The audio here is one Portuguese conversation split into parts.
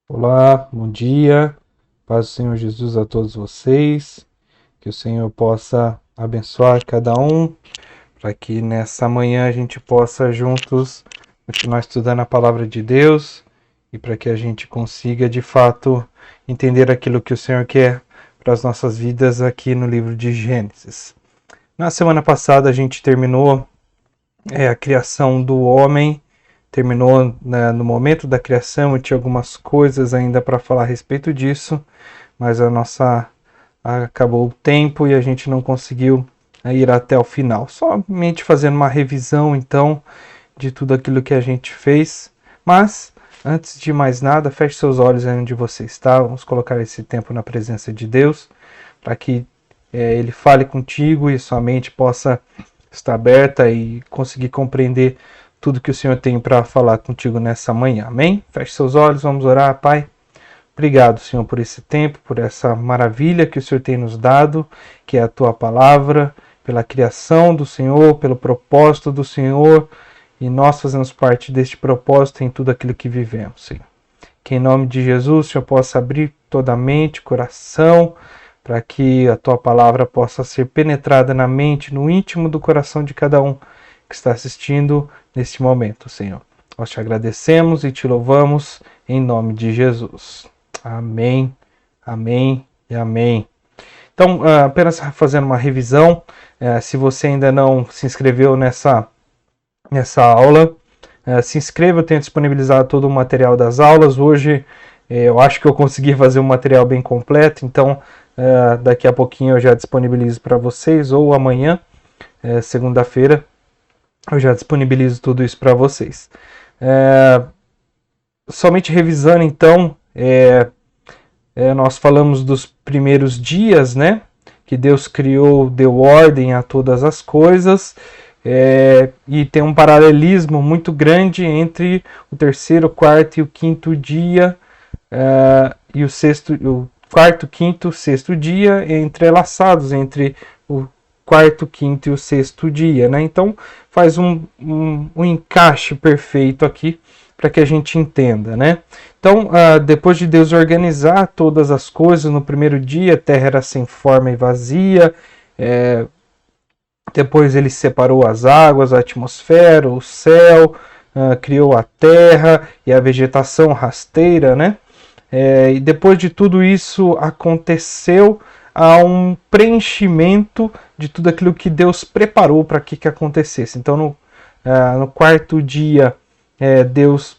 Olá, bom dia, paz do Senhor Jesus a todos vocês, que o Senhor possa abençoar cada um, para que nessa manhã a gente possa juntos continuar estudando a palavra de Deus e para que a gente consiga de fato entender aquilo que o Senhor quer para as nossas vidas aqui no livro de Gênesis. Na semana passada a gente terminou a criação do homem. Terminou, né, no momento da criação. Eu tinha algumas coisas ainda para falar a respeito disso, mas acabou o tempo e a gente não conseguiu ir até o final. Somente fazendo uma revisão, então, de tudo aquilo que a gente fez. Mas, antes de mais nada, feche seus olhos aí onde você está. Vamos colocar esse tempo na presença de Deus, para que Ele fale contigo e sua mente possa estar aberta e conseguir compreender tudo que o Senhor tem para falar contigo nessa manhã. Amém? Feche seus olhos, vamos orar. Pai, obrigado, Senhor, por esse tempo, por essa maravilha que o Senhor tem nos dado, que é a tua palavra, pela criação do Senhor, pelo propósito do Senhor, e nós fazemos parte deste propósito em tudo aquilo que vivemos, Senhor. Que em nome de Jesus o Senhor possa abrir toda a mente, coração, para que a tua palavra possa ser penetrada na mente, no íntimo do coração de cada um que está assistindo neste momento, Senhor. Nós te agradecemos e te louvamos em nome de Jesus. Amém, amém e amém. Então, apenas fazendo uma revisão, se você ainda não se inscreveu nessa aula, se inscreva. Eu tenho disponibilizado todo o material das aulas. Hoje eu acho que eu consegui fazer um material bem completo, então daqui a pouquinho eu já disponibilizo para vocês, ou amanhã, segunda-feira, eu já disponibilizo tudo isso para vocês. Somente revisando, então, nós falamos dos primeiros dias, né? Que Deus criou, deu ordem a todas as coisas, e tem um paralelismo muito grande entre o terceiro, quarto e o quinto dia, e o quarto, quinto, sexto dia entrelaçados entre o quarto, quinto e o sexto dia, né? Então faz um encaixe perfeito aqui para que a gente entenda, né? Então, depois de Deus organizar todas as coisas no primeiro dia, a terra era sem forma e vazia. Depois ele separou as águas, a atmosfera, o céu, criou a terra e a vegetação rasteira, né? E depois de tudo isso aconteceu, há um preenchimento de tudo aquilo que Deus preparou para que acontecesse. Então, no quarto dia, Deus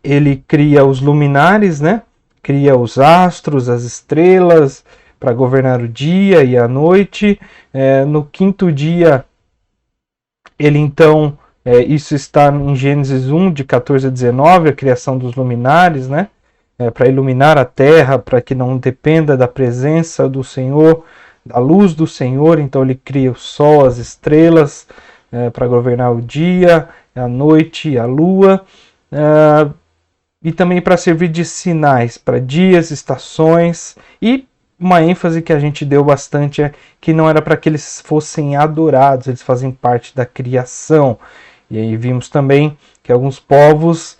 ele cria os luminares, né? Cria os astros, as estrelas, para governar o dia e a noite. No quinto dia, ele então, isso está em Gênesis 1, de 14 a 19, a criação dos luminares, né? Para iluminar a terra, para que não dependa da presença do Senhor, da luz do Senhor. Então ele cria o sol, as estrelas, para governar o dia, a noite e a lua, e também para servir de sinais para dias, estações. E uma ênfase que a gente deu bastante é que não era para que eles fossem adorados, eles fazem parte da criação. E aí vimos também que alguns povos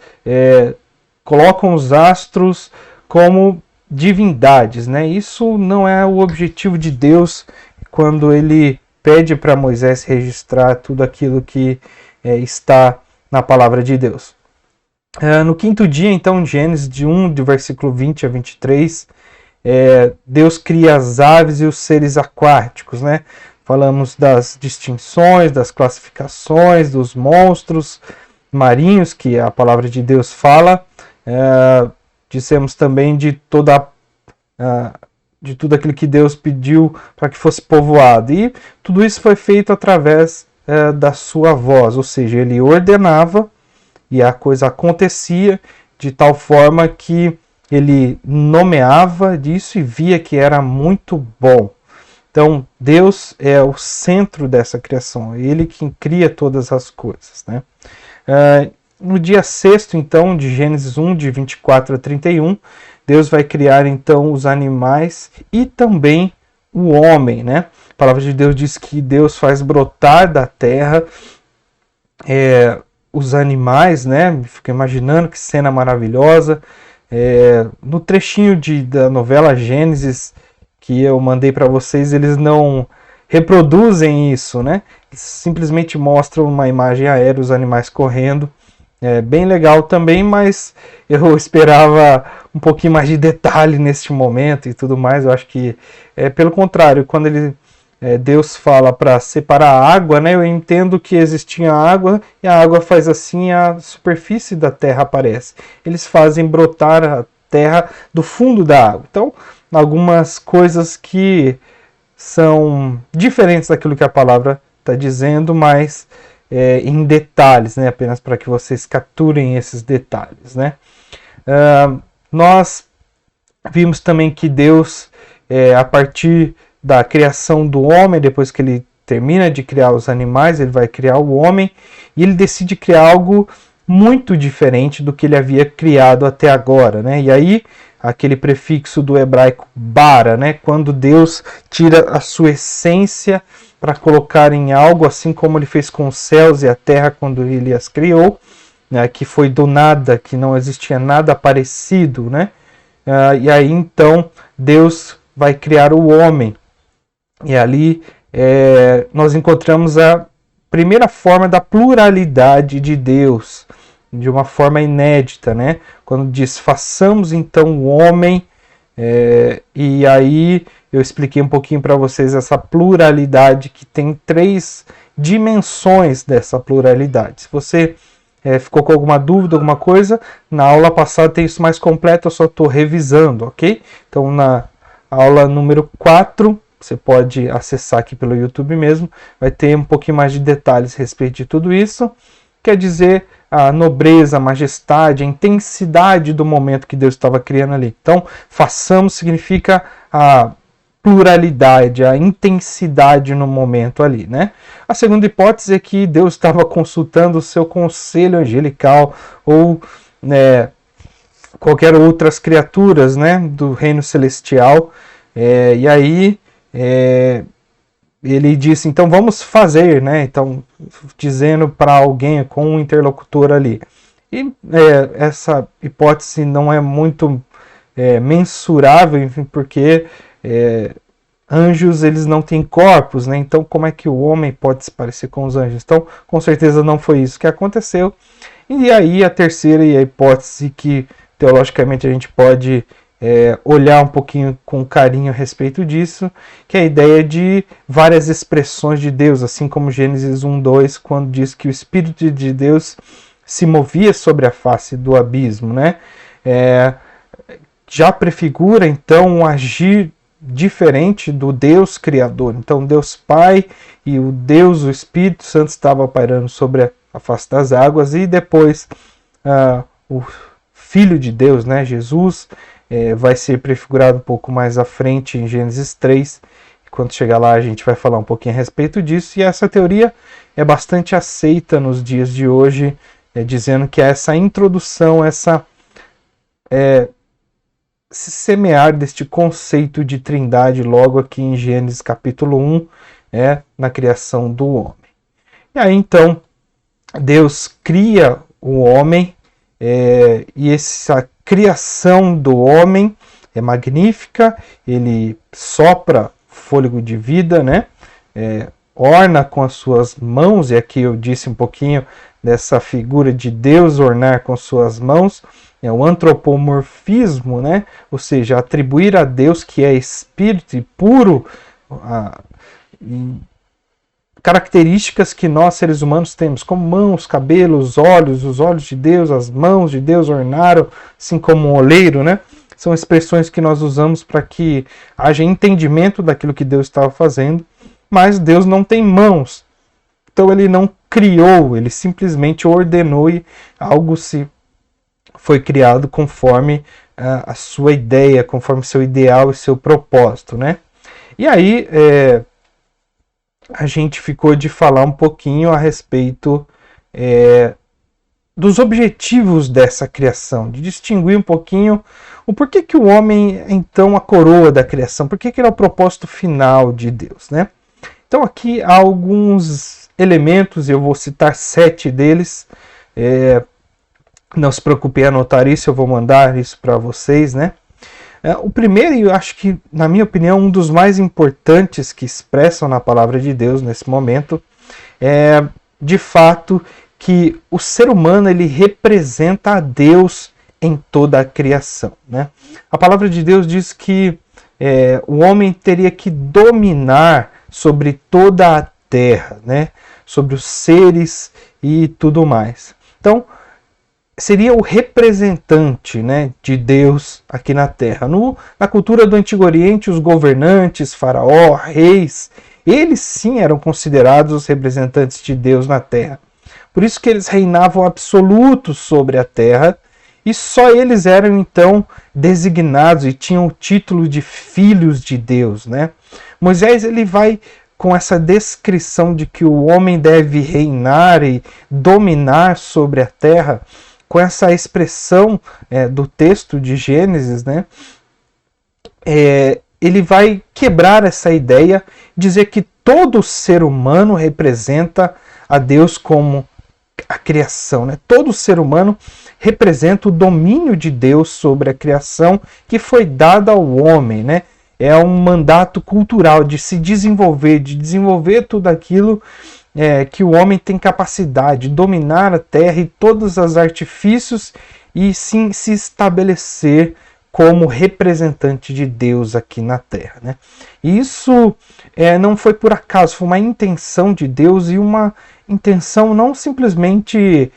colocam os astros como divindades, né? Isso não é o objetivo de Deus quando ele pede para Moisés registrar tudo aquilo que está na palavra de Deus. No quinto dia, então, Gênesis de 1, do versículo 20 a 23, Deus cria as aves e os seres aquáticos, né? Falamos das distinções, das classificações, dos monstros marinhos que a palavra de Deus fala. Dissemos também de tudo aquilo que Deus pediu para que fosse povoado. E tudo isso foi feito através da sua voz, ou seja, ele ordenava e a coisa acontecia de tal forma que ele nomeava disso e via que era muito bom. Então, Deus é o centro dessa criação, é ele quem cria todas as coisas, né? No dia sexto, então, de Gênesis 1, de 24 a 31, Deus vai criar, então, os animais e também o homem, né? A palavra de Deus diz que Deus faz brotar da terra os animais, né? Fico imaginando que cena maravilhosa. No trechinho da novela Gênesis que eu mandei para vocês, eles não reproduzem isso, né? Eles simplesmente mostram uma imagem aérea, os animais correndo. É bem legal também, mas eu esperava um pouquinho mais de detalhe neste momento e tudo mais. Eu acho que, pelo contrário, quando Deus fala para separar a água, né? Eu entendo que existia água e a água faz assim, a superfície da terra aparece. Eles fazem brotar a terra do fundo da água. Então, algumas coisas que são diferentes daquilo que a palavra está dizendo, mas em detalhes, né? Apenas para que vocês capturem esses detalhes, né? Nós vimos também que Deus, a partir da criação do homem, depois que ele termina de criar os animais, ele vai criar o homem e ele decide criar algo muito diferente do que ele havia criado até agora, né? E aí aquele prefixo do hebraico bara, né? Quando Deus tira a sua essência para colocar em algo, assim como ele fez com os céus e a terra quando ele as criou, né? Que foi do nada, que não existia nada parecido, né? E aí então Deus vai criar o homem. E ali nós encontramos a primeira forma da pluralidade de Deus, de uma forma inédita, né? Quando diz, façamos então o homem, e aí eu expliquei um pouquinho para vocês essa pluralidade, que tem 3 dimensões dessa pluralidade. Se você ficou com alguma dúvida, alguma coisa, na aula passada tem isso mais completo, eu só estou revisando, ok? Então na aula número 4, você pode acessar aqui pelo YouTube mesmo, vai ter um pouquinho mais de detalhes a respeito de tudo isso. Quer dizer, a nobreza, a majestade, a intensidade do momento que Deus estava criando ali. Então, façamos significa a pluralidade, a intensidade no momento ali, né? A segunda hipótese é que Deus estava consultando o seu conselho angelical ou qualquer outras criaturas, né, do reino celestial, e aí ele disse, então vamos fazer, né? Então, dizendo para alguém, com um interlocutor ali. E essa hipótese não é muito mensurável, enfim, porque anjos, eles não têm corpos, né? Então, como é que o homem pode se parecer com os anjos? Então, com certeza não foi isso que aconteceu. E aí, a terceira e a hipótese que, teologicamente, a gente pode olhar um pouquinho com carinho a respeito disso, que é a ideia de várias expressões de Deus, assim como Gênesis 1:2, quando diz que o Espírito de Deus se movia sobre a face do abismo, né? Já prefigura, então, um agir diferente do Deus Criador. Então, Deus Pai e o Deus, o Espírito Santo, estavam pairando sobre a face das águas, e depois o Filho de Deus, né, Jesus, vai ser prefigurado um pouco mais à frente em Gênesis 3. Quando chegar lá a gente vai falar um pouquinho a respeito disso. E essa teoria é bastante aceita nos dias de hoje, dizendo que essa introdução, esse semear deste conceito de trindade logo aqui em Gênesis capítulo 1, na criação do homem. E aí então Deus cria o homem, e essa criação do homem é magnífica, ele sopra fôlego de vida, né? Orna com as suas mãos, e aqui eu disse um pouquinho dessa figura de Deus ornar com suas mãos, é o antropomorfismo, né? Ou seja, atribuir a Deus, que é espírito e puro, características que nós, seres humanos, temos, como mãos, cabelos, olhos, os olhos de Deus, as mãos de Deus ornaram, assim como um oleiro, né? São expressões que nós usamos para que haja entendimento daquilo que Deus estava fazendo, mas Deus não tem mãos. Então ele não criou, ele simplesmente ordenou e algo se foi criado conforme a sua ideia, conforme seu ideal e seu propósito, né? E aí a gente ficou de falar um pouquinho a respeito dos objetivos dessa criação, de distinguir um pouquinho o porquê que o homem é então a coroa da criação, por que ele é o propósito final de Deus, né? Então aqui há alguns elementos, eu vou citar 7 deles. Não se preocupe em anotar isso, eu vou mandar isso para vocês, né? O primeiro, e eu acho que, na minha opinião, um dos mais importantes que expressam na palavra de Deus nesse momento é, de fato, que o ser humano ele representa a Deus em toda a criação, né? A palavra de Deus diz que o homem teria que dominar sobre toda a terra, né? Sobre os seres e tudo mais. Então, seria o representante, né, de Deus aqui na Terra. Na cultura do Antigo Oriente, os governantes, faraó, reis, eles sim eram considerados os representantes de Deus na Terra. Por isso que eles reinavam absolutos sobre a Terra e só eles eram então designados e tinham o título de filhos de Deus, né? Moisés ele vai com essa descrição de que o homem deve reinar e dominar sobre a Terra, com essa expressão do texto de Gênesis, né? Ele vai quebrar essa ideia, dizer que todo ser humano representa a Deus como a criação, né? Todo ser humano representa o domínio de Deus sobre a criação que foi dada ao homem, né? É um mandato cultural de se desenvolver, de desenvolver tudo aquilo que o homem tem capacidade de dominar a terra e todos os artifícios e sim se estabelecer como representante de Deus aqui na terra, né? E isso não foi por acaso, foi uma intenção de Deus e uma intenção não simplesmente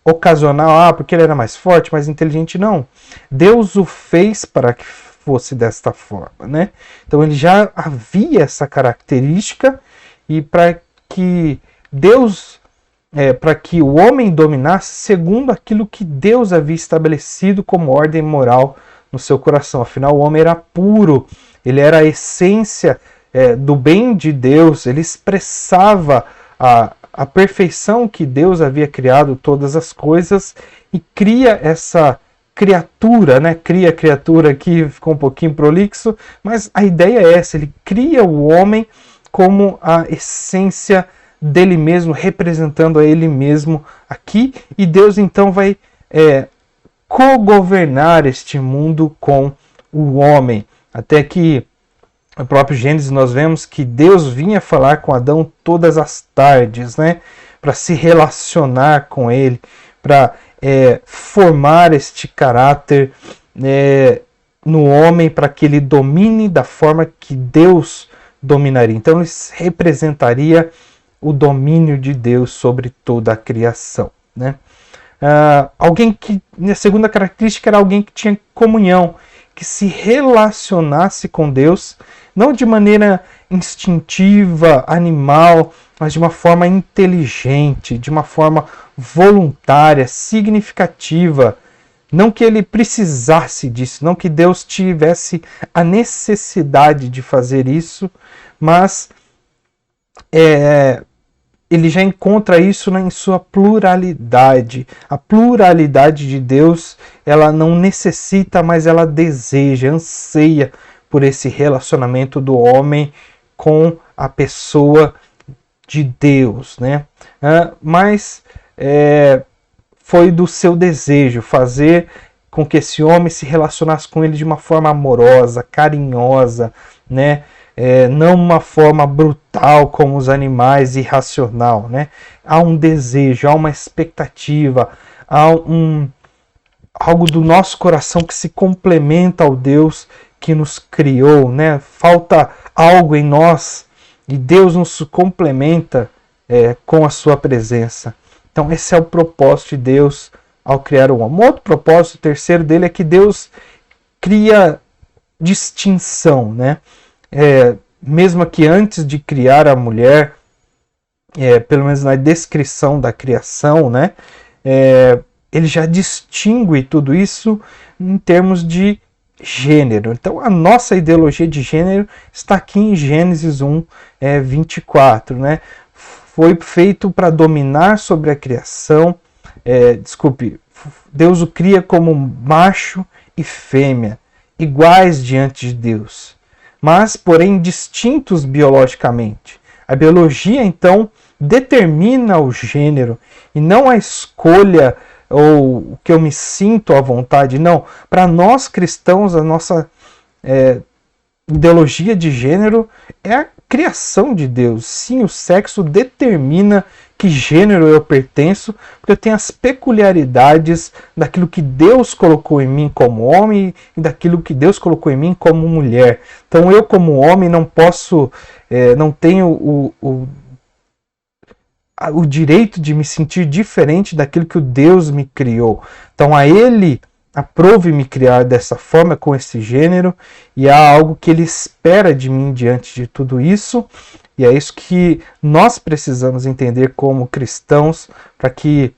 ocasional, porque ele era mais forte, mais inteligente, não. Deus o fez para que fosse desta forma, né? Então ele já havia essa característica e para que Deus, para que o homem dominasse segundo aquilo que Deus havia estabelecido como ordem moral no seu coração. Afinal, o homem era puro, ele era a essência do bem de Deus, ele expressava a perfeição que Deus havia criado todas as coisas e cria essa criatura, né? Cria a criatura aqui, ficou um pouquinho prolixo, mas a ideia é essa, ele cria o homem como a essência dele mesmo, representando a ele mesmo aqui, e Deus então vai co-governar este mundo com o homem. Até que no próprio Gênesis nós vemos que Deus vinha falar com Adão todas as tardes, né? Para se relacionar com ele, para formar este caráter no homem, para que ele domine da forma que Deus dominaria. Então ele representaria o domínio de Deus sobre toda a criação, né? Alguém que, a segunda característica era alguém que tinha comunhão, que se relacionasse com Deus, não de maneira instintiva, animal, mas de uma forma inteligente, de uma forma voluntária, significativa. Não que ele precisasse disso, não que Deus tivesse a necessidade de fazer isso, mas ele já encontra isso em sua pluralidade. A pluralidade de Deus, ela não necessita, mas ela deseja, anseia por esse relacionamento do homem com a pessoa de Deus, né? Mas foi do seu desejo fazer com que esse homem se relacionasse com ele de uma forma amorosa, carinhosa, né? Não uma forma brutal como os animais, irracional, né? Há um desejo, há uma expectativa, há algo do nosso coração que se complementa ao Deus que nos criou, né? Falta algo em nós e Deus nos complementa com a sua presença. Então esse é o propósito de Deus ao criar o homem. Outro propósito, o terceiro dele, é que Deus cria distinção, né? Mesmo que antes de criar a mulher, pelo menos na descrição da criação, né? Ele já distingue tudo isso em termos de gênero. Então a nossa ideologia de gênero está aqui em Gênesis 1, 24, né? Foi feito para dominar sobre a criação. Deus o cria como macho e fêmea, iguais diante de Deus, mas porém distintos biologicamente. A biologia então determina o gênero e não a escolha ou o que eu me sinto à vontade. Não, para nós cristãos, a nossa ideologia de gênero é a criação de Deus. Sim, o sexo determina que gênero eu pertenço, porque eu tenho as peculiaridades daquilo que Deus colocou em mim como homem e daquilo que Deus colocou em mim como mulher. Então eu como homem não posso, não tenho o direito de me sentir diferente daquilo que o Deus me criou. Então a Ele aprove me criar dessa forma, com esse gênero, e há algo que Ele espera de mim diante de tudo isso, e é isso que nós precisamos entender como cristãos, para que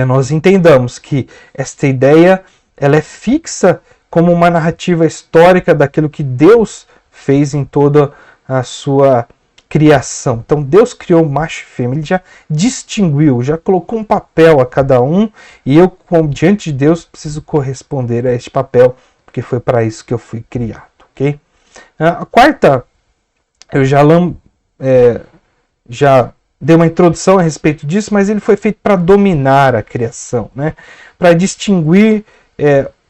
nós entendamos que esta ideia ela é fixa como uma narrativa histórica daquilo que Deus fez em toda a sua criação. Então Deus criou macho e fêmea, Ele já distinguiu, já colocou um papel a cada um, e eu, diante de Deus, preciso corresponder a este papel, porque foi para isso que eu fui criado, ok? A quarta, eu já dei uma introdução a respeito disso, mas ele foi feito para dominar a criação, né? Para distinguir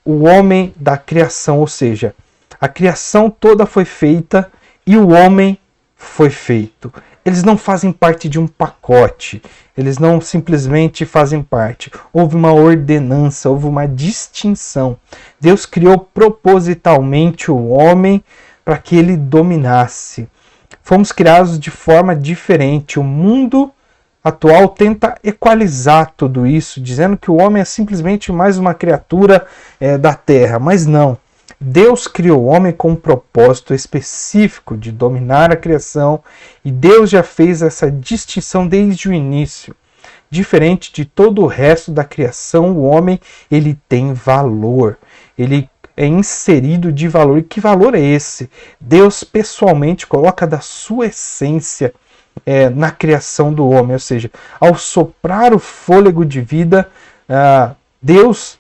o homem da criação, ou seja, a criação toda foi feita e o homem foi feito. Eles não fazem parte de um pacote, eles não simplesmente fazem parte. Houve uma ordenança, houve uma distinção. Deus criou propositalmente o homem para que ele dominasse. Fomos criados de forma diferente. O mundo atual tenta equalizar tudo isso, dizendo que o homem é simplesmente mais uma criatura da terra, mas não. Deus criou o homem com um propósito específico de dominar a criação, e Deus já fez essa distinção desde o início. Diferente de todo o resto da criação, o homem ele tem valor, ele é inserido de valor. E que valor é esse? Deus pessoalmente coloca da sua essência na criação do homem, ou seja, ao soprar o fôlego de vida, Deus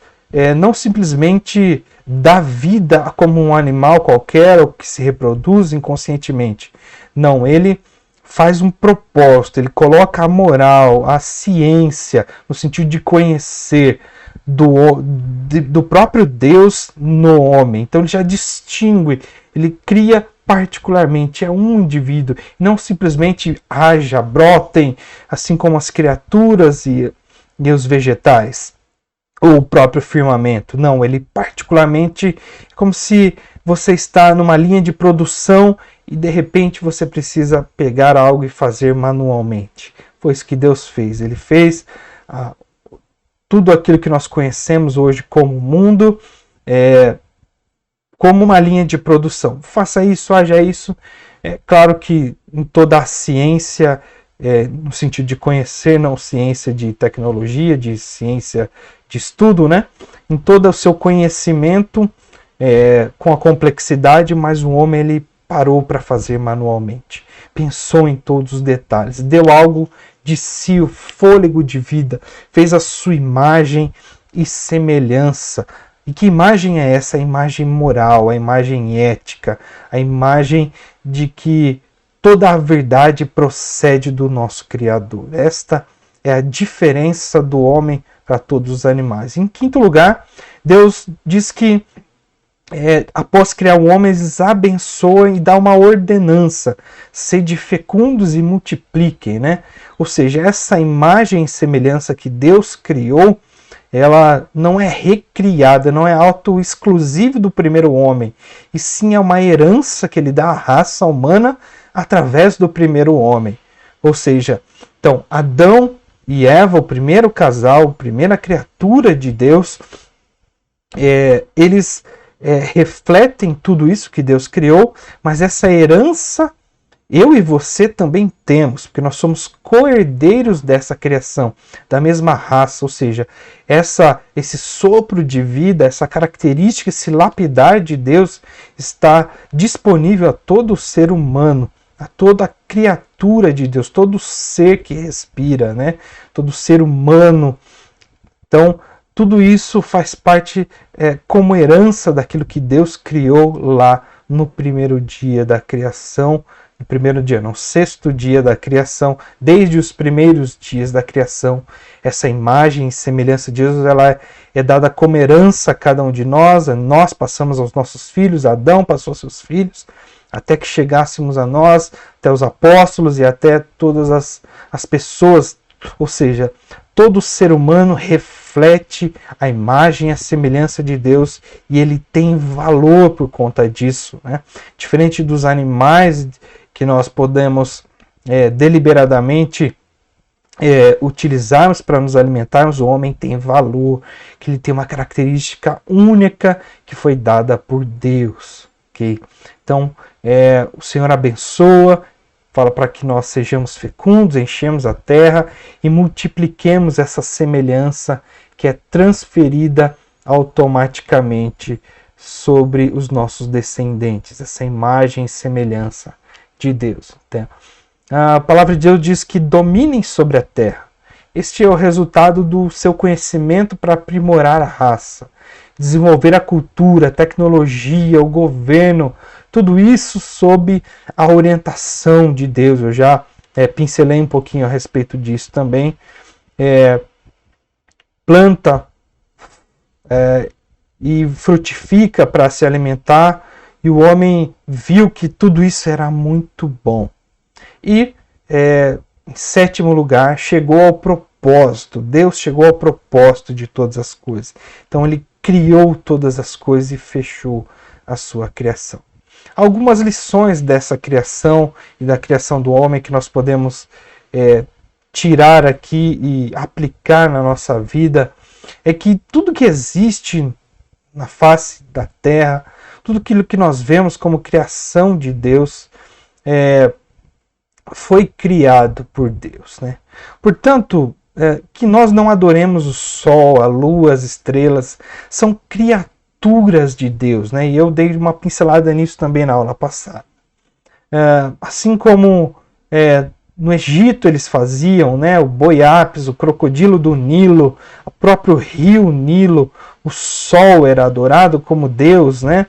não simplesmente dá vida como um animal qualquer ou que se reproduz inconscientemente. Não, ele faz um propósito, ele coloca a moral, a ciência, no sentido de conhecer do próprio Deus no homem. Então ele já distingue, ele cria particularmente, é um indivíduo, não simplesmente haja, brotem, assim como as criaturas e os vegetais, ou o próprio firmamento. Não, ele particularmente é como se você está numa linha de produção e de repente você precisa pegar algo e fazer manualmente. Foi isso que Deus fez. Ele fez tudo aquilo que nós conhecemos hoje como mundo, como uma linha de produção. Faça isso, haja isso. É claro que em toda a ciência, no sentido de conhecer, não ciência de tecnologia, de ciência de estudo, né? Em todo o seu conhecimento, com a complexidade, mas o homem ele parou para fazer manualmente. Pensou em todos os detalhes, deu algo de si, o fôlego de vida, fez a sua imagem e semelhança. E que imagem é essa? A imagem moral, a imagem ética, a imagem de que toda a verdade procede do nosso Criador. Esta é a diferença do homem para todos os animais. Em quinto lugar, Deus diz que após criar o homem, eles abençoam e dá uma ordenança: sede fecundos e multipliquem, né? Ou seja, essa imagem e semelhança que Deus criou, ela não é recriada, não é auto-exclusivo do primeiro homem, e sim é uma herança que ele dá à raça humana através do primeiro homem. Ou seja, então, Adão e Eva, o primeiro casal, a primeira criatura de Deus, eles refletem tudo isso que Deus criou, mas essa herança eu e você também temos, porque nós somos co-herdeiros dessa criação, da mesma raça, ou seja, esse sopro de vida, essa característica, esse lapidar de Deus está disponível a todo ser humano, a toda criatura de Deus, todo ser que respira, né? Todo ser humano. Então, tudo isso faz parte como herança daquilo que Deus criou lá no primeiro dia da criação, no primeiro dia, no sexto dia da criação, desde os primeiros dias da criação. Essa imagem e semelhança de Deus, ela é dada como herança a cada um de nós. Nós passamos aos nossos filhos, Adão passou aos seus filhos, até que chegássemos a nós, até os apóstolos e até todas as pessoas. Ou seja, todo ser humano reflete a imagem e a semelhança de Deus, e ele tem valor por conta disso, né? Diferente dos animais que nós podemos deliberadamente utilizarmos para nos alimentarmos, o homem tem valor, que ele tem uma característica única que foi dada por Deus. Okay? Então, o Senhor abençoa, fala para que nós sejamos fecundos, enchemos a terra e multipliquemos essa semelhança que é transferida automaticamente sobre os nossos descendentes, essa imagem e semelhança de Deus. A palavra de Deus diz que dominem sobre a terra. Este é o resultado do seu conhecimento para aprimorar a raça, desenvolver a cultura, a tecnologia, o governo, tudo isso sob a orientação de Deus. Eu já pincelei um pouquinho a respeito disso também. Planta e frutifica para se alimentar, e o homem viu que tudo isso era muito bom. E, em sétimo lugar, chegou ao propósito. Deus chegou ao propósito de todas as coisas. Então ele criou todas as coisas e fechou a sua criação. Algumas lições dessa criação e da criação do homem que nós podemos tirar aqui e aplicar na nossa vida é que tudo que existe na face da terra, tudo aquilo que nós vemos como criação de Deus, foi criado por Deus, né? Portanto, que nós não adoremos o sol, a lua, as estrelas, são criaturas de Deus, né? E eu dei uma pincelada nisso também na aula passada. Assim como no Egito eles faziam, né? O boi ápis, o crocodilo do Nilo, o próprio rio Nilo, o sol era adorado como Deus, né?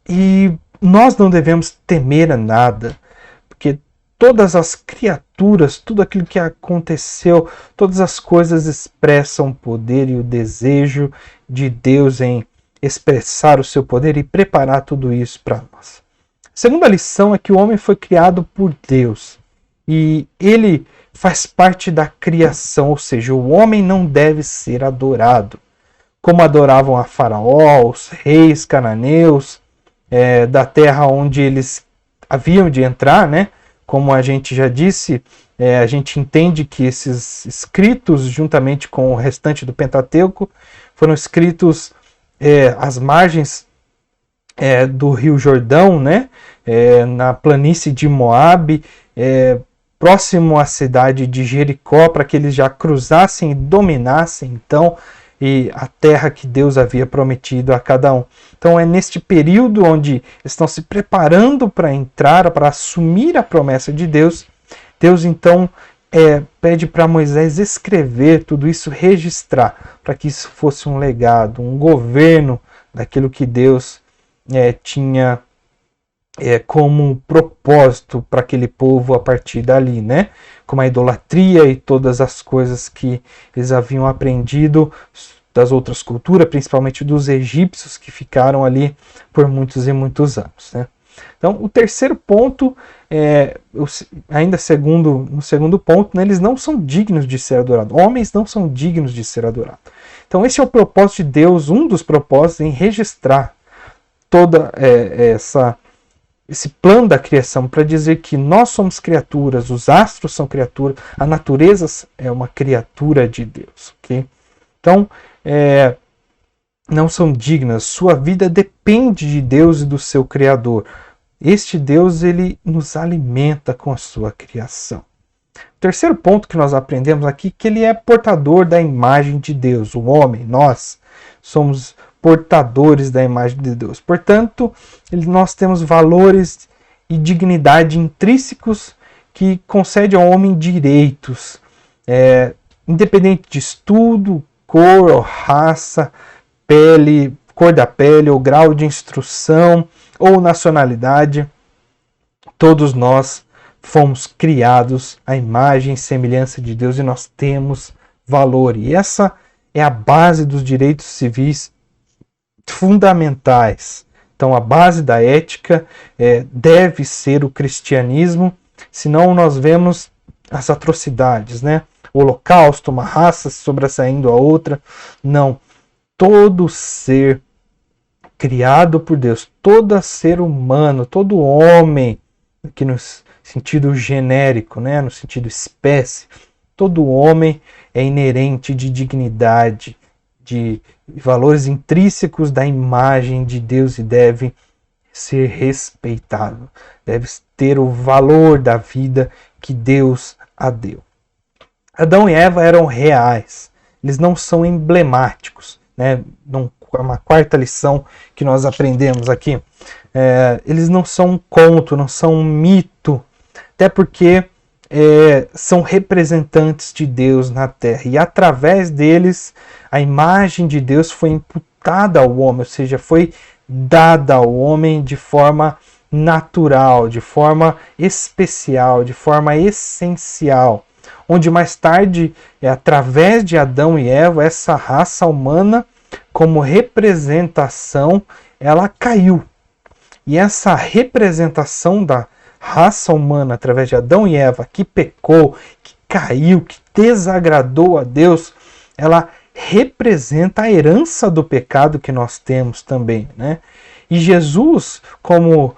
E nós não devemos temer a nada, porque todas as criaturas, tudo aquilo que aconteceu, todas as coisas expressam o poder e o desejo de Deus em expressar o seu poder e preparar tudo isso para nós. A segunda lição é que o homem foi criado por Deus e ele faz parte da criação, ou seja, o homem não deve ser adorado, como adoravam a Faraó, os reis cananeus, da terra onde eles haviam de entrar, né? Como a gente já disse, a gente entende que esses escritos, juntamente com o restante do Pentateuco, foram escritos às margens do Rio Jordão, né? Na planície de Moabe, próximo à cidade de Jericó, para que eles já cruzassem e dominassem, então, e a terra que Deus havia prometido a cada um. Então é neste período onde estão se preparando para entrar, para assumir a promessa de Deus. Deus então pede para Moisés escrever tudo isso, registrar, para que isso fosse um legado, um governo daquilo que Deus tinha como propósito para aquele povo a partir dali, né? Como a idolatria e todas as coisas que eles haviam aprendido das outras culturas, principalmente dos egípcios que ficaram ali por muitos e muitos anos, né? Então, o terceiro ponto, ainda no segundo ponto, né, eles não são dignos de ser adorados. Homens não são dignos de ser adorados. Então, esse é o propósito de Deus, um dos propósitos em registrar toda esse plano da criação, para dizer que nós somos criaturas, os astros são criaturas, a natureza é uma criatura de Deus, ok? Então, não são dignas, sua vida depende de Deus e do seu Criador. Este Deus, ele nos alimenta com a sua criação. O terceiro ponto que nós aprendemos aqui, que ele é portador da imagem de Deus, o homem, nós somos portadores da imagem de Deus. Portanto, nós temos valores e dignidade intrínsecos que concedem ao homem direitos, independente de estudo, cor ou raça, cor da pele ou grau de instrução, ou nacionalidade, todos nós fomos criados à imagem e semelhança de Deus e nós temos valor. E essa é a base dos direitos civis fundamentais. Então, a base da ética deve ser o cristianismo, senão nós vemos as atrocidades, né? O holocausto, uma raça sobressaindo a outra. Não. Todo ser criado por Deus, todo ser humano, todo homem, aqui no sentido genérico, né? No sentido espécie, todo homem é inerente de dignidade, de valores intrínsecos da imagem de Deus e deve ser respeitado, deve ter o valor da vida que Deus a deu. Adão e Eva eram reais, eles não são emblemáticos, né? Uma quarta lição que nós aprendemos aqui, eles não são um conto, não são um mito, até porque são representantes de Deus na terra, e através deles a imagem de Deus foi imputada ao homem, ou seja, foi dada ao homem de forma natural, de forma especial, de forma essencial, onde mais tarde, através de Adão e Eva, essa raça humana, como representação, ela caiu. E essa representação da raça humana, através de Adão e Eva, que pecou, que caiu, que desagradou a Deus, ela representa a herança do pecado que nós temos também, né? E Jesus, como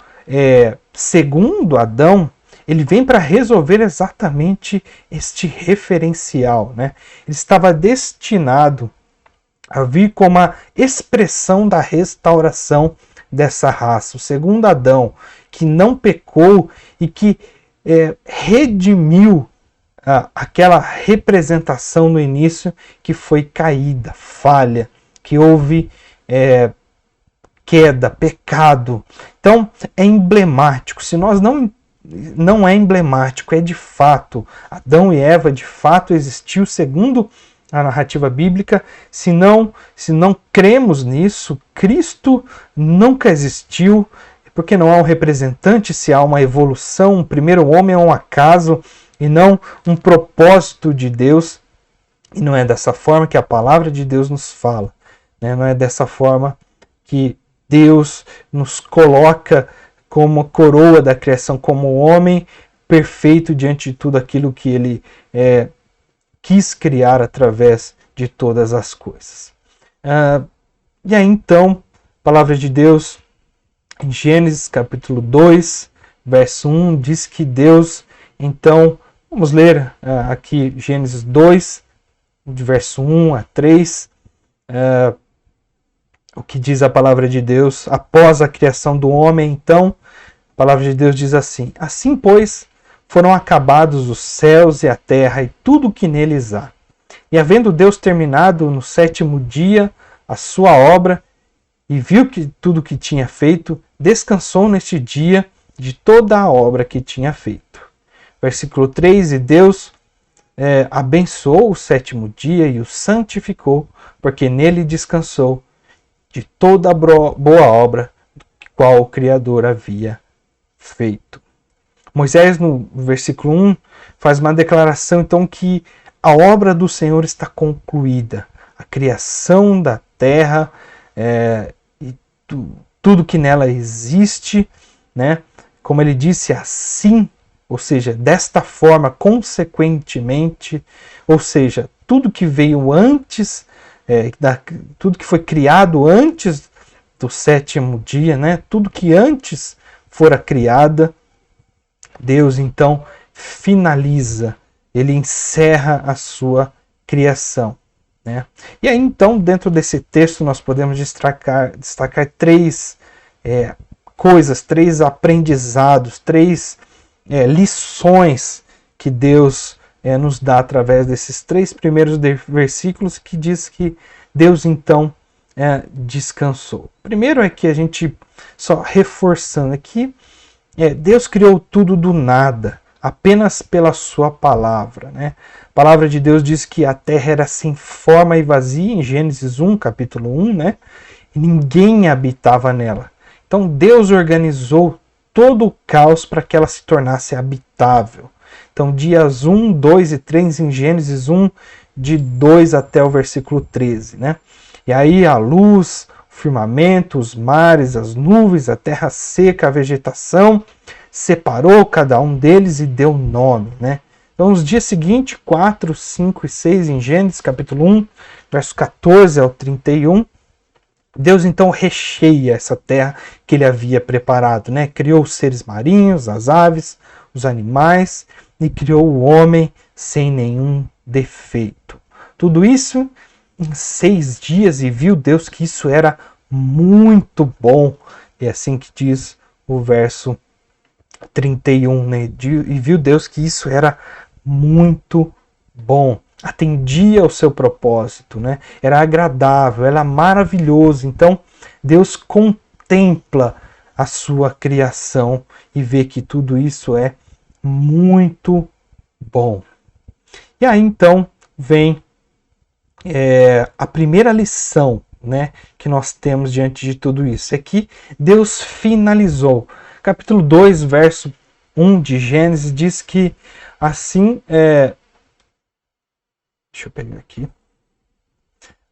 segundo Adão, ele vem para resolver exatamente este referencial, né? Ele estava destinado a vir como a expressão da restauração dessa raça. O segundo Adão, que não pecou e que redimiu aquela representação no início que foi caída, falha, que houve queda, pecado. Então é emblemático. Se nós não é emblemático, é de fato. Adão e Eva de fato existiu segundo a narrativa bíblica. Se não cremos nisso, Cristo nunca existiu, porque não há um representante. Se há uma evolução, um primeiro homem é um acaso e não um propósito de Deus. E não é dessa forma que a palavra de Deus nos fala, né? Não é dessa forma que Deus nos coloca como coroa da criação, como homem perfeito diante de tudo aquilo que ele quis criar através de todas as coisas. E aí então, a palavra de Deus, em Gênesis capítulo 2, verso 1, diz que Deus, então, vamos ler aqui Gênesis 2, de verso 1 a 3, o que diz a palavra de Deus após a criação do homem. Então, a palavra de Deus diz assim: assim, pois, foram acabados os céus e a terra e tudo o que neles há. E havendo Deus terminado no sétimo dia a sua obra, e viu que tudo o que tinha feito, descansou neste dia de toda a obra que tinha feito. Versículo 3, e Deus abençoou o sétimo dia e o santificou, porque nele descansou de toda a boa obra qual o Criador havia feito. Moisés, no versículo 1, faz uma declaração, então, que a obra do Senhor está concluída. A criação da terra e tudo que nela existe, né? Como ele disse, assim, ou seja, desta forma, consequentemente, ou seja, tudo que veio antes, tudo que foi criado antes do sétimo dia, né? Tudo que antes fora criada, Deus então finaliza, ele encerra a sua criação, né? E aí então, dentro desse texto, nós podemos destacar três coisas, três aprendizados, três lições que Deus nos dá através desses três primeiros versículos, que diz que Deus então descansou. Primeiro é que a gente, só reforçando aqui, Deus criou tudo do nada, apenas pela sua palavra, né? A palavra de Deus diz que a terra era sem forma e vazia, em Gênesis 1, capítulo 1, né? E ninguém habitava nela. Então Deus organizou todo o caos para que ela se tornasse habitável. Então dias 1, 2 e 3 em Gênesis 1, de 2 até o versículo 13, né? E aí a luz, o firmamento, os mares, as nuvens, a terra seca, a vegetação, separou cada um deles e deu nome, né? Então, nos dias seguintes, 4, 5 e 6 em Gênesis, capítulo 1, verso 14 ao 31, Deus então recheia essa terra que ele havia preparado, né? Criou os seres marinhos, as aves, os animais e criou o homem sem nenhum defeito. Tudo isso em 6 dias, e viu Deus que isso era muito bom. É assim que diz o verso 31, né? E viu Deus que isso era muito bom, atendia ao seu propósito, né? Era agradável, era maravilhoso. Então Deus contempla a sua criação e vê que tudo isso é muito bom. E aí então vem a primeira lição, né, que nós temos diante de tudo isso. É que Deus finalizou. Capítulo 2, verso 1 de Gênesis diz que assim, deixa eu pegar aqui.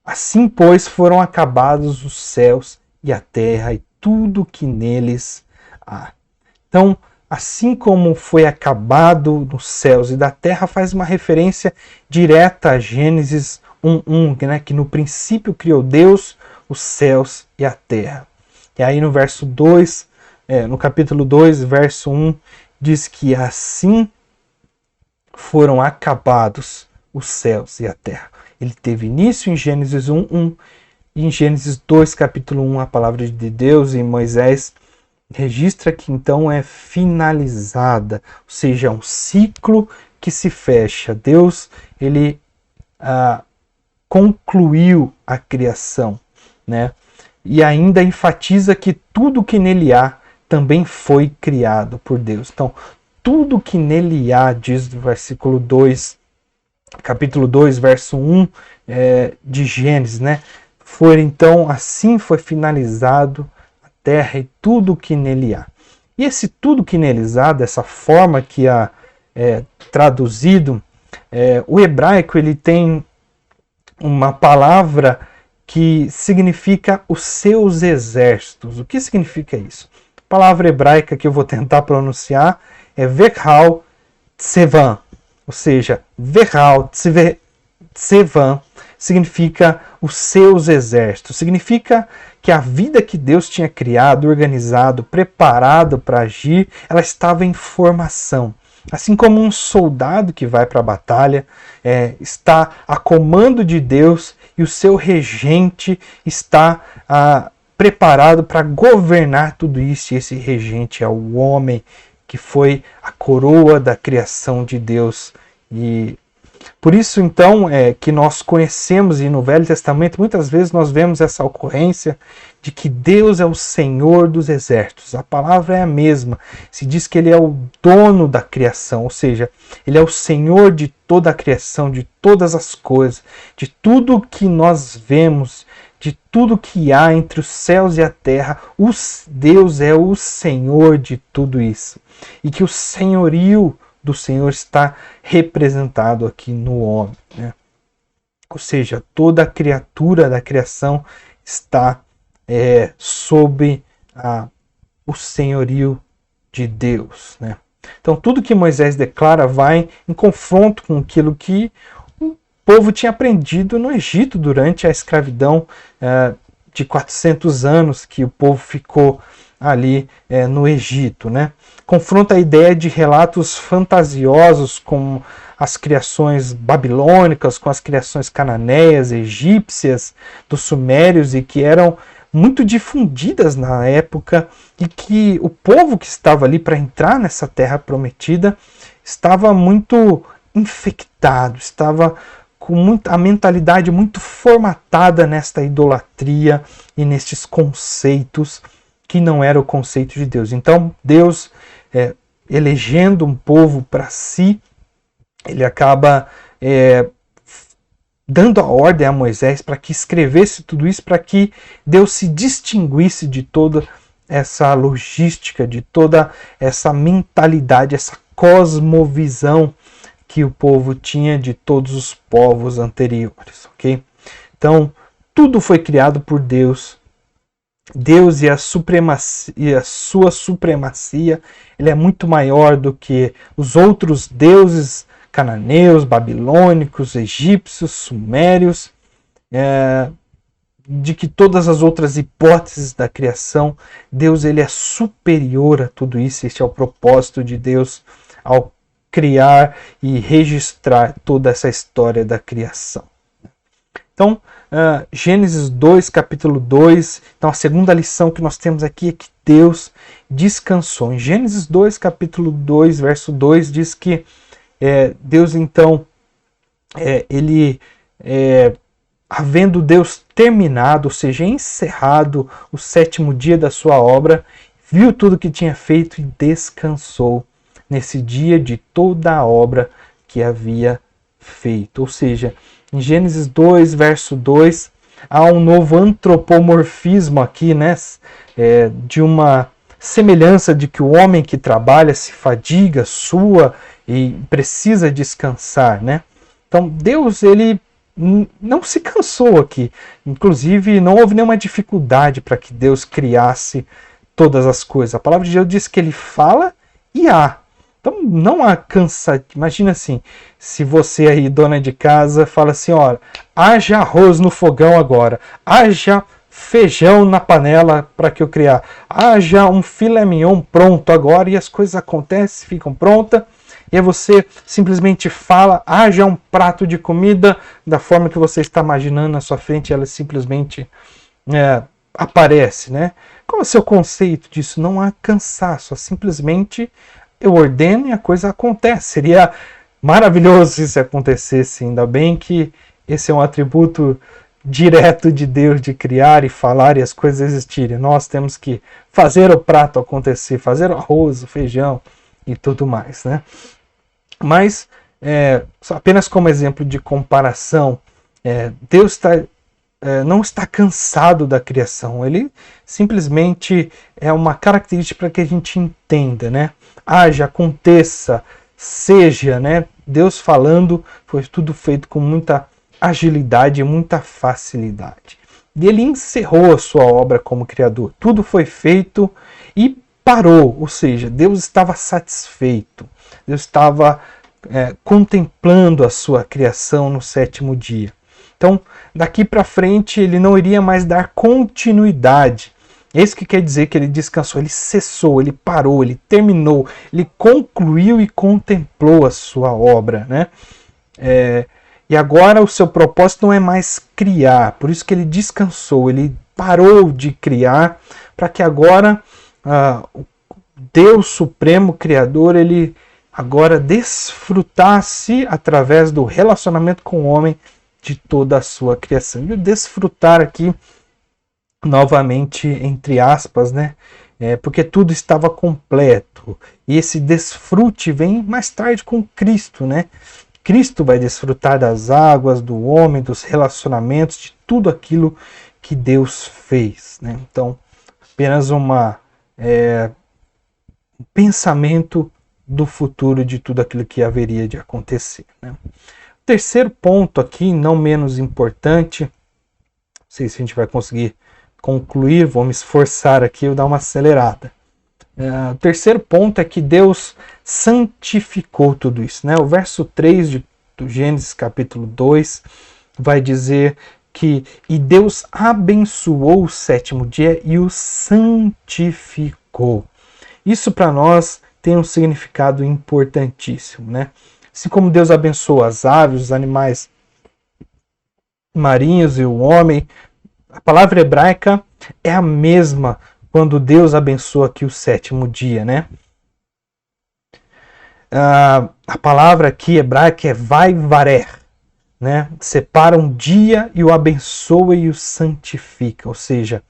Assim, pois, foram acabados os céus e a terra e tudo que neles há. Então, assim como foi acabado nos céus e da terra, faz uma referência direta a Gênesis 1:1, né, que no princípio criou Deus os céus e a terra. E aí no verso 2, no capítulo 2, verso 1, diz que assim foram acabados os céus e a terra. Ele teve início em Gênesis 1:1, e em Gênesis 2, capítulo 1, a palavra de Deus em Moisés registra que então é finalizada, ou seja, um ciclo que se fecha. Deus, ele concluiu a criação, né? E ainda enfatiza que tudo que nele há também foi criado por Deus. Então, tudo que nele há, diz no versículo 2, capítulo 2, verso 1 de Gênesis, né? Assim foi finalizado a terra e tudo que nele há. E esse tudo que neles há, dessa forma que é traduzido, o hebraico ele tem uma palavra que significa os seus exércitos. O que significa isso? A palavra hebraica que eu vou tentar pronunciar é Vechal Tsevan, ou seja, Vechal Tsevan significa os seus exércitos, significa que a vida que Deus tinha criado, organizado, preparado para agir, ela estava em formação. Assim como um soldado que vai para a batalha está a comando de Deus e o seu regente está preparado para governar tudo isso. E esse regente é o homem, que foi a coroa da criação de Deus. E por isso, então, que nós conhecemos, e no Velho Testamento muitas vezes nós vemos essa ocorrência de que Deus é o Senhor dos exércitos. A palavra é a mesma. Se diz que ele é o dono da criação, ou seja, ele é o Senhor de toda a criação, de todas as coisas, de tudo que nós vemos, de tudo que há entre os céus e a terra. Deus é o Senhor de tudo isso. E que o senhorio do Senhor está representado aqui no homem, né? Ou seja, toda a criatura da criação está sob o senhorio de Deus, né? Então tudo que Moisés declara vai em confronto com aquilo que o povo tinha aprendido no Egito durante a escravidão de 400 anos que o povo ficou ali no Egito, né? Confronta a ideia de relatos fantasiosos com as criações babilônicas, com as criações cananeias, egípcias, dos sumérios, e que eram muito difundidas na época, e que o povo que estava ali para entrar nessa terra prometida estava muito infectado, estava com a mentalidade muito formatada nesta idolatria e nestes conceitos que não era o conceito de Deus. Então Deus, elegendo um povo para si, ele acaba dando a ordem a Moisés para que escrevesse tudo isso, para que Deus se distinguisse de toda essa logística, de toda essa mentalidade, essa cosmovisão que o povo tinha de todos os povos anteriores, ok? Então, tudo foi criado por Deus. Deus e a sua supremacia, ele é muito maior do que os outros deuses cananeus, babilônicos, egípcios, sumérios, de que todas as outras hipóteses da criação, Deus ele é superior a tudo isso. Este é o propósito de Deus ao criar e registrar toda essa história da criação. Então, Gênesis 2, capítulo 2, então a segunda lição que nós temos aqui é que Deus descansou. Em Gênesis 2, capítulo 2, verso 2, diz que Deus então, havendo Deus terminado, ou seja, encerrado o 7º dia da sua obra, viu tudo que tinha feito e descansou nesse dia de toda a obra que havia feito. Ou seja, em Gênesis 2, verso 2, há um novo antropomorfismo aqui, né? De uma semelhança de que o homem que trabalha se fadiga, sua e precisa descansar, né? Então Deus, ele não se cansou aqui. Inclusive, não houve nenhuma dificuldade para que Deus criasse todas as coisas. A palavra de Deus diz que ele fala e há. Então não há cansa. Imagina assim, se você aí, dona de casa, fala assim, olha, haja arroz no fogão agora, haja feijão na panela para que eu criar, haja um filé mignon pronto agora, e as coisas acontecem, ficam prontas, e aí você simplesmente fala, haja um prato de comida da forma que você está imaginando na sua frente, ela simplesmente aparece, né? Qual é o seu conceito disso? Não há cansaço, simplesmente eu ordeno e a coisa acontece. Seria maravilhoso se isso acontecesse, ainda bem que esse é um atributo direto de Deus, de criar e falar e as coisas existirem. Nós temos que fazer o prato acontecer, fazer o arroz, o feijão e tudo mais, né? Mas, apenas como exemplo de comparação, Deus não está cansado da criação. Ele simplesmente é uma característica para que a gente entenda, né? Haja, aconteça, seja, né? Deus falando, foi tudo feito com muita agilidade e muita facilidade. E ele encerrou a sua obra como criador. Tudo foi feito e parou, ou seja, Deus estava satisfeito. Deus estava contemplando a sua criação no 7º dia. Então, daqui para frente, ele não iria mais dar continuidade. É isso que quer dizer que ele descansou, ele cessou, ele parou, ele terminou, ele concluiu e contemplou a sua obra, né? E agora o seu propósito não é mais criar, por isso que ele descansou, ele parou de criar, para que agora o Deus Supremo Criador, ele agora desfrutasse através do relacionamento com o homem de toda a sua criação. E o desfrutar aqui, novamente, entre aspas, né? Porque tudo estava completo. E esse desfrute vem mais tarde com Cristo, né? Cristo vai desfrutar das águas, do homem, dos relacionamentos, de tudo aquilo que Deus fez, né? Então, apenas um pensamento do futuro de tudo aquilo que haveria de acontecer, né? O terceiro ponto aqui, não menos importante, não sei se a gente vai conseguir concluir, vou me esforçar aqui, vou dar uma acelerada. O terceiro ponto é que Deus santificou tudo isso, né? O verso 3 do Gênesis capítulo 2 vai dizer que e Deus abençoou o 7º dia e o santificou. Isso para nós tem um significado importantíssimo, né? Assim como Deus abençoou as aves, os animais marinhos e o homem, a palavra hebraica é a mesma quando Deus abençoa aqui o 7º dia, né? A palavra aqui hebraica é vaivarer, né? Separa um dia e o abençoa e o santifica, ou seja,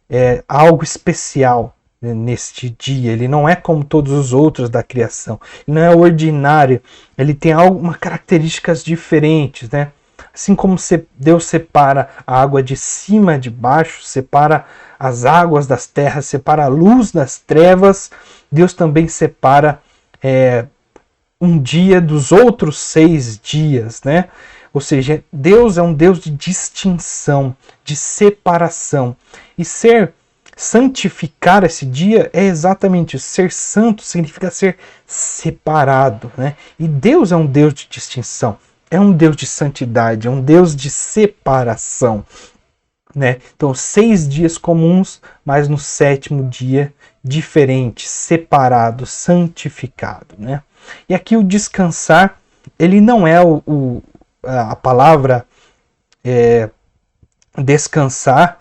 é algo especial neste dia. Ele não é como todos os outros da criação, ele não é ordinário, ele tem algumas características diferentes, né? Assim como Deus separa a água de cima de baixo, separa as águas das terras, separa a luz das trevas, Deus também separa um dia dos outros 6 dias, né? Ou seja, Deus é um Deus de distinção, de separação. E santificar esse dia é exatamente isso. Ser santo significa ser separado, né? E Deus é um Deus de distinção, é um Deus de santidade, é um Deus de separação, né? Então, 6 dias comuns, mas no 7º dia diferente, separado, santificado, né? E aqui o descansar, ele não é a palavra descansar,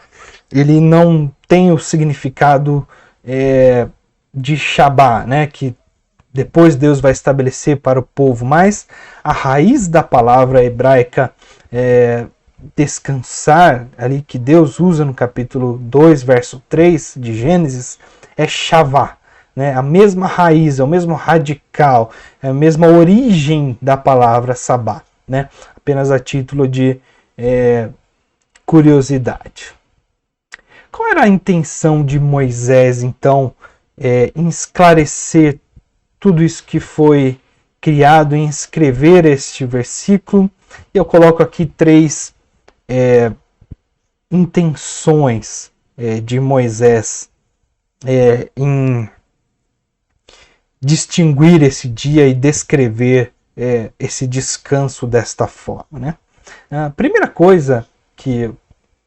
ele não tem o significado de Shabá, né, que depois Deus vai estabelecer para o povo, mas a raiz da palavra hebraica descansar, ali que Deus usa no capítulo 2, verso 3 de Gênesis, é Shavá, né, a mesma raiz, é o mesmo radical, é a mesma origem da palavra sabá, né, apenas a título de curiosidade. Qual era a intenção de Moisés, então, em esclarecer tudo isso que foi criado, em escrever este versículo? Eu coloco aqui 3 intenções de Moisés em distinguir esse dia e descrever esse descanso desta forma, né? A primeira coisa que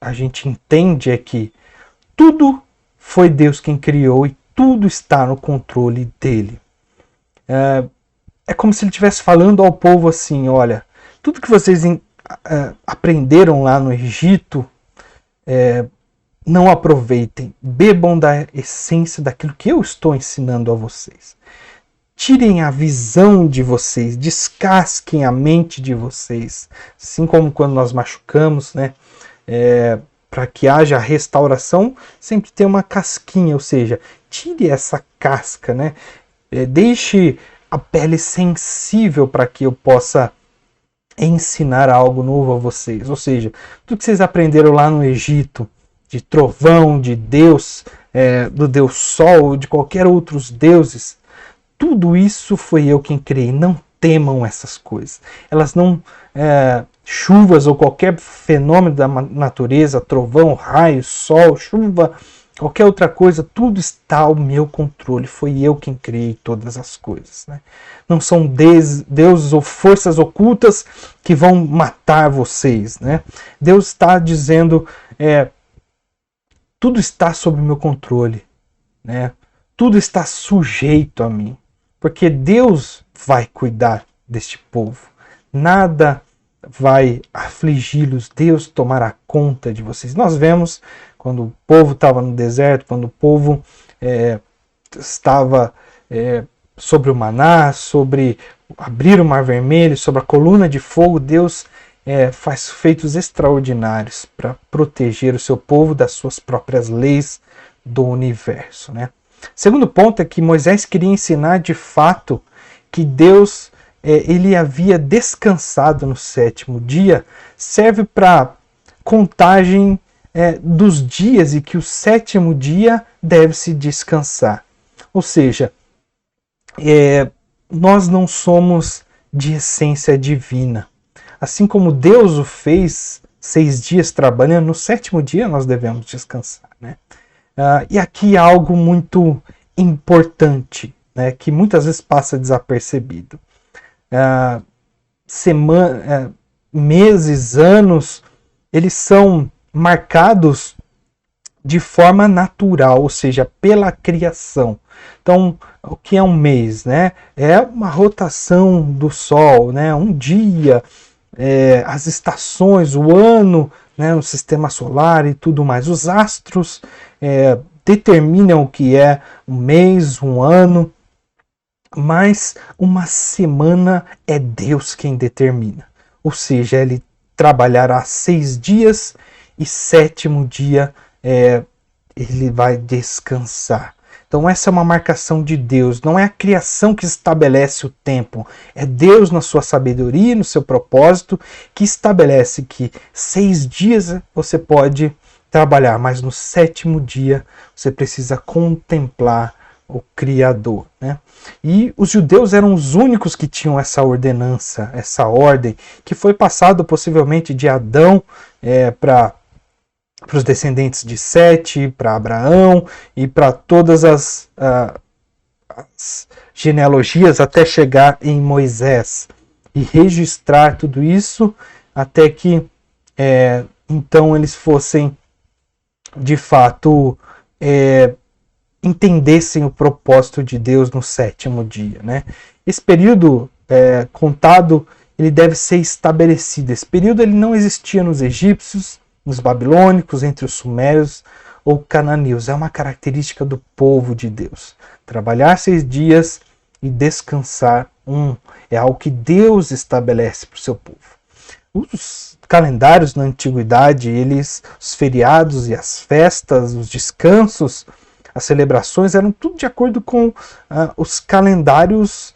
a gente entende é que tudo foi Deus quem criou e tudo está no controle dele. É como se ele estivesse falando ao povo assim: olha, tudo que vocês aprenderam lá no Egito, não aproveitem, bebam da essência daquilo que eu estou ensinando a vocês. Tirem a visão de vocês, descasquem a mente de vocês, assim como quando nós machucamos, né? Para que haja restauração, sempre tem uma casquinha, ou seja, tire essa casca, né? Deixe a pele sensível para que eu possa ensinar algo novo a vocês. Ou seja, tudo que vocês aprenderam lá no Egito, de trovão, de Deus, do Deus Sol, de qualquer outros deuses, tudo isso foi eu quem criei. Não temam essas coisas. Elas não... chuvas ou qualquer fenômeno da natureza, trovão, raio, sol, chuva, qualquer outra coisa, tudo está ao meu controle. Foi eu quem criei todas as coisas, né? Não são deuses ou forças ocultas que vão matar vocês, né? Deus está dizendo, tudo está sob o meu controle, né? Tudo está sujeito a mim, porque Deus vai cuidar deste povo. Nada vai afligi-los, Deus tomará conta de vocês. Nós vemos quando o povo estava no deserto, quando o povo estava sobre o maná, sobre abrir o mar vermelho, sobre a coluna de fogo, Deus faz feitos extraordinários para proteger o seu povo das suas próprias leis do universo, né? Segundo ponto é que Moisés queria ensinar de fato que Deus ele havia descansado no 7º dia, serve para contagem dos dias e que o 7º dia deve-se descansar. Ou seja, nós não somos de essência divina. Assim como Deus o fez 6 dias trabalhando, no 7º dia nós devemos descansar, né? E aqui há algo muito importante, né, que muitas vezes passa desapercebido. Meses, anos, eles são marcados de forma natural, ou seja, pela criação. Então, o que é um mês, né? É uma rotação do Sol, né? Um dia, as estações, o ano, né? No sistema solar e tudo mais. Os astros determinam o que é um mês, um ano, mas uma semana é Deus quem determina. Ou seja, ele trabalhará 6 dias e 7º dia ele vai descansar. Então essa é uma marcação de Deus, não é a criação que estabelece o tempo, é Deus na sua sabedoria e no seu propósito que estabelece que 6 dias você pode trabalhar, mas no sétimo dia você precisa contemplar o Criador, né? E os judeus eram os únicos que tinham essa ordenança, essa ordem, que foi passado possivelmente de Adão para os descendentes de Sete, para Abraão e para todas as genealogias até chegar em Moisés e registrar tudo isso até que então eles fossem de fato entendessem o propósito de Deus no sétimo dia, né? Esse período contado, ele deve ser estabelecido. Esse período ele não existia nos egípcios, nos babilônicos, entre os sumérios ou cananeus. É uma característica do povo de Deus. Trabalhar 6 dias e descansar um. É algo que Deus estabelece para o seu povo. Os calendários na antiguidade, os feriados e as festas, os descansos, as celebrações eram tudo de acordo com os calendários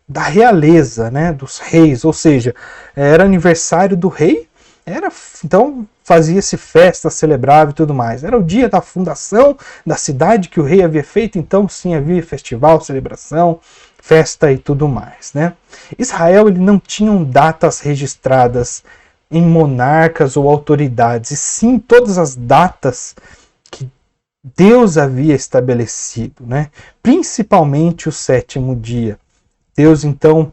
da realeza, né, dos reis, ou seja, era aniversário do rei, então fazia-se festa, celebrava e tudo mais. Era o dia da fundação da cidade que o rei havia feito, então sim, havia festival, celebração, festa e tudo mais, né? Israel ele não tinha datas registradas em monarcas ou autoridades, e sim todas as datas que Deus havia estabelecido, né? Principalmente o sétimo dia. Deus então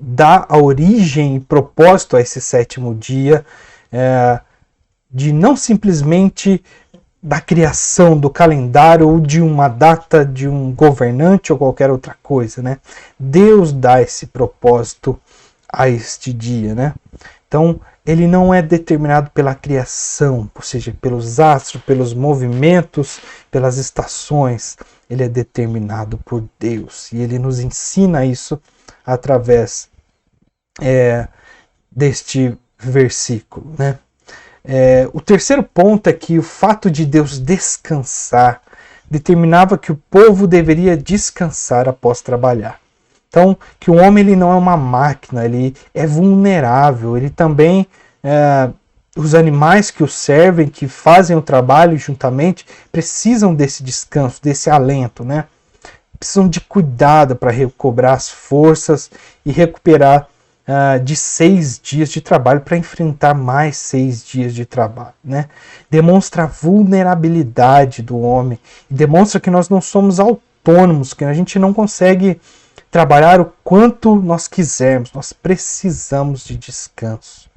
dá a origem e propósito a esse sétimo dia, de não simplesmente da criação do calendário ou de uma data de um governante ou qualquer outra coisa, né? Deus dá esse propósito a este dia, né? Então, ele não é determinado pela criação, ou seja, pelos astros, pelos movimentos, pelas estações. Ele é determinado por Deus. E ele nos ensina isso através deste versículo, né? O terceiro ponto é que o fato de Deus descansar determinava que o povo deveria descansar após trabalhar. Então, que o homem ele não é uma máquina, ele é vulnerável, ele também, os animais que o servem, que fazem o trabalho juntamente, precisam desse descanso, desse alento, né? Precisam de cuidado para recobrar as forças e recuperar de 6 dias de trabalho para enfrentar mais 6 dias de trabalho, né? Demonstra a vulnerabilidade do homem, demonstra que nós não somos autônomos, que a gente não consegue trabalhar o quanto nós quisermos, nós precisamos de descanso,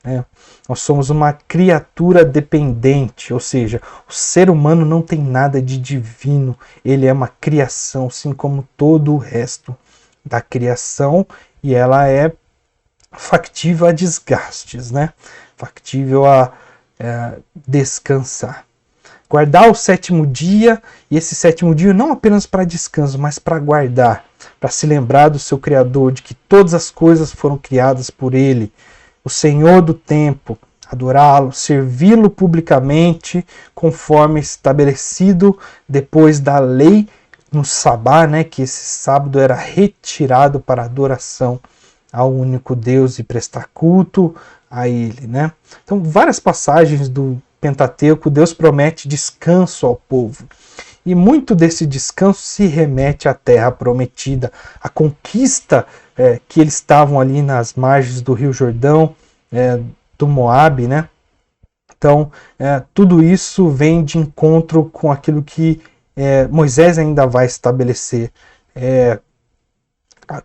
né? Nós somos uma criatura dependente, ou seja, o ser humano não tem nada de divino, ele é uma criação, assim como todo o resto da criação, e ela é factível a desgastes, né? Factível a descansar. Guardar o sétimo dia, e esse sétimo dia não apenas para descanso, mas para guardar, para se lembrar do seu Criador, de que todas as coisas foram criadas por Ele, o Senhor do tempo, adorá-lo, servi-lo publicamente, conforme estabelecido depois da lei no Sabá, né, que esse sábado era retirado para adoração ao único Deus e prestar culto a Ele, né? Então, várias passagens do Pentateuco, Deus promete descanso ao povo. E muito desse descanso se remete à terra prometida, a conquista que eles estavam ali nas margens do Rio Jordão, do Moabe, né? Então, tudo isso vem de encontro com aquilo que Moisés ainda vai estabelecer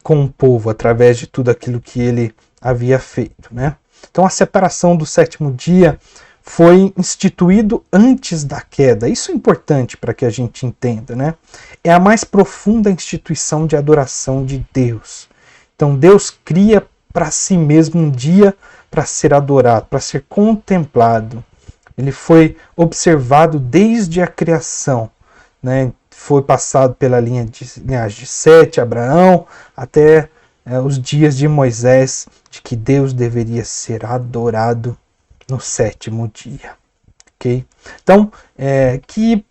com o povo, através de tudo aquilo que ele havia feito, né? Então, a separação do sétimo dia foi instituído antes da queda. Isso é importante para que a gente entenda, né? É a mais profunda instituição de adoração de Deus. Então, Deus cria para si mesmo um dia para ser adorado, para ser contemplado. Ele foi observado desde a criação, né? Foi passado pela linhagem de Sete, Abraão, até os dias de Moisés, de que Deus deveria ser adorado no sétimo dia. Ok? Então, que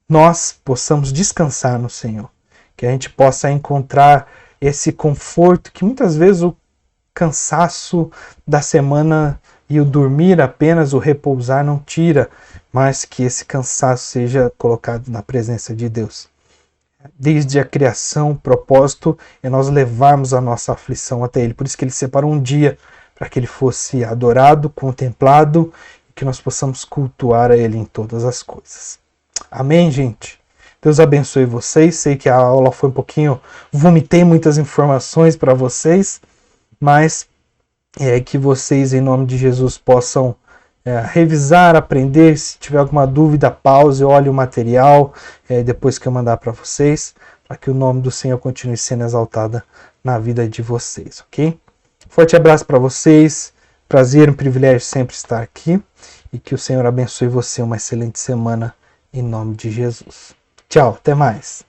nós possamos descansar no Senhor, que a gente possa encontrar esse conforto que muitas vezes o cansaço da semana E o dormir apenas, o repousar não tira, mas que esse cansaço seja colocado na presença de Deus. Desde a criação, o propósito é nós levarmos a nossa aflição até Ele. Por isso que Ele separou um dia para que Ele fosse adorado, contemplado, e que nós possamos cultuar a Ele em todas as coisas. Amém, gente? Deus abençoe vocês. Sei que a aula foi um pouquinho... vomitei muitas informações para vocês, mas que vocês, em nome de Jesus, possam revisar, aprender. Se tiver alguma dúvida, pause, olhe o material depois que eu mandar para vocês, para que o nome do Senhor continue sendo exaltado na vida de vocês, ok? Forte abraço para vocês. Prazer, um privilégio sempre estar aqui. E que o Senhor abençoe você. Uma excelente semana em nome de Jesus. Tchau, até mais.